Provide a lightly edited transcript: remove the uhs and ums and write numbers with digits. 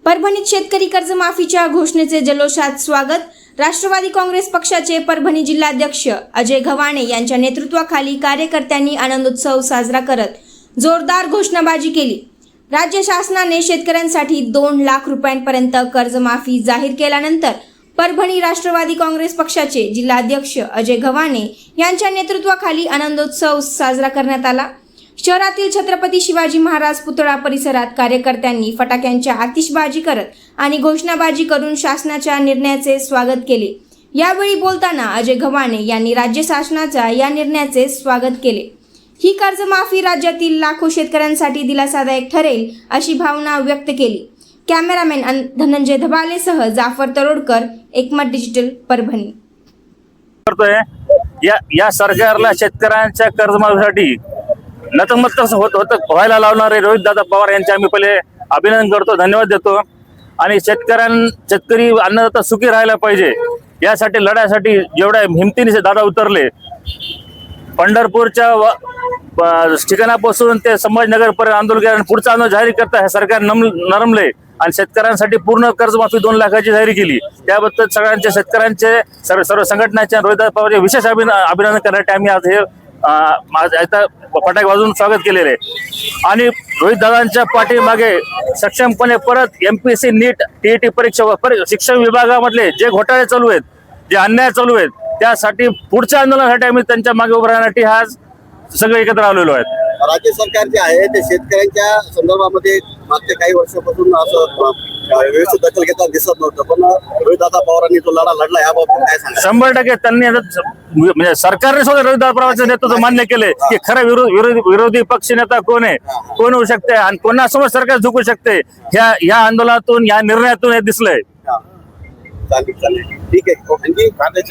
परभणीत शेतकरी कर्जमाफीच्या घोषणेचे जल्लोषात स्वागत. राष्ट्रवादी काँग्रेस पक्षाचे परभणी जिल्हाध्यक्ष अजय गव्हाणे यांच्या नेतृत्वाखाली कार्यकर्त्यांनी आनंदोत्सव साजरा करत जोरदार घोषणाबाजी केली. राज्य शासनाने शेतकऱ्यांसाठी 2 लाख रुपयांपर्यंत कर्जमाफी जाहीर केल्यानंतर परभणी राष्ट्रवादी काँग्रेस पक्षाचे जिल्हाध्यक्ष अजय गव्हाणे यांच्या नेतृत्वाखाली आनंदोत्सव साजरा करण्यात आला. शहरातील छत्रपती शिवाजी महाराज पुतळा परिसरात कार्यकर्त्यांनी फटाक्यांच्या आतिषबाजी करत आणि घोषणाबाजी करून शासनाच्या निर्णयाचे स्वागत केले. यावेळी बोलताना अजय गव्हाणे यांनी राज्य शासनाच्या या निर्णयाचे स्वागत केले. ही कर्जमाफी राज्यातील लाखो शेतकऱ्यांसाठी दिलासादायक ठरेल अशी भावना व्यक्त केली. कॅमेरामॅन धनंजय धबालेसह जाफर तरोडकर, एकमत डिजिटल, परभणी. या सरकारला शेतकऱ्यांच्या कर्जमाफीसाठी नतमस्तक व्हायला लावणारे रोहितदादा पवार यांचे आम्ही पहिले अभिनंदन करतो, धन्यवाद देतो. आणि शेतकरी अन्नदाता सुखी राहायला पाहिजे यासाठी लढ्यासाठी जेवढ्या हिमतीने दादा उतरले, पंढरपूरच्या ठिकाणापासून ते संभाजीनगर पर्यंत आंदोलन केलं आणि पुढचं आंदोलन जाहीर करता हे सरकार नरमले आणि शेतकऱ्यांसाठी पूर्ण कर्जमाफी 2 लाखाची जाहीर केली. त्याबद्दल सगळ्यांचे शेतकऱ्यांचे सर्व संघटनांचे रोहितदादा पवारचे विशेष अभिनंदन करण्यासाठी आम्ही आज हे फटाके वाजवून स्वागत केलेले आहे. आणि रोहितदादांच्या पाठीमागे सक्षमपणे परत MPSC नीट TET परीक्षा शिक्षण विभागामधले जे घोटाळे चालू आहेत, जे अन्याय चालू आहेत, त्यासाठी पुढच्या आंदोलनासाठी आम्ही त्यांच्या मागे उभं राहण्यासाठी आज सगळे एकत्र आलेलो आहेत. राज्य सरकार जे आहे ते शेतकऱ्यांच्या संदर्भामध्ये मागच्या काही वर्षापासून असं व्यवस्थित दखल घेताना दिसत नव्हतं, पण रोहितदादा पवारांनी तो लढा लढला, याबाबत काय सांगा? 100% त्यांनी म्हणजे सरकारने सुद्धा रोहितदादा पवारांचं नेतृत्व मान्य केले की खरा विरोधी पक्ष नेता कोण आहे, कोण होऊ शकते आणि कोणासमोर सरकार झुकू शकते, ह्या आंदोलनातून, या निर्णयातून हे दिसलंय. चालेल, ठीक आहे. आणखी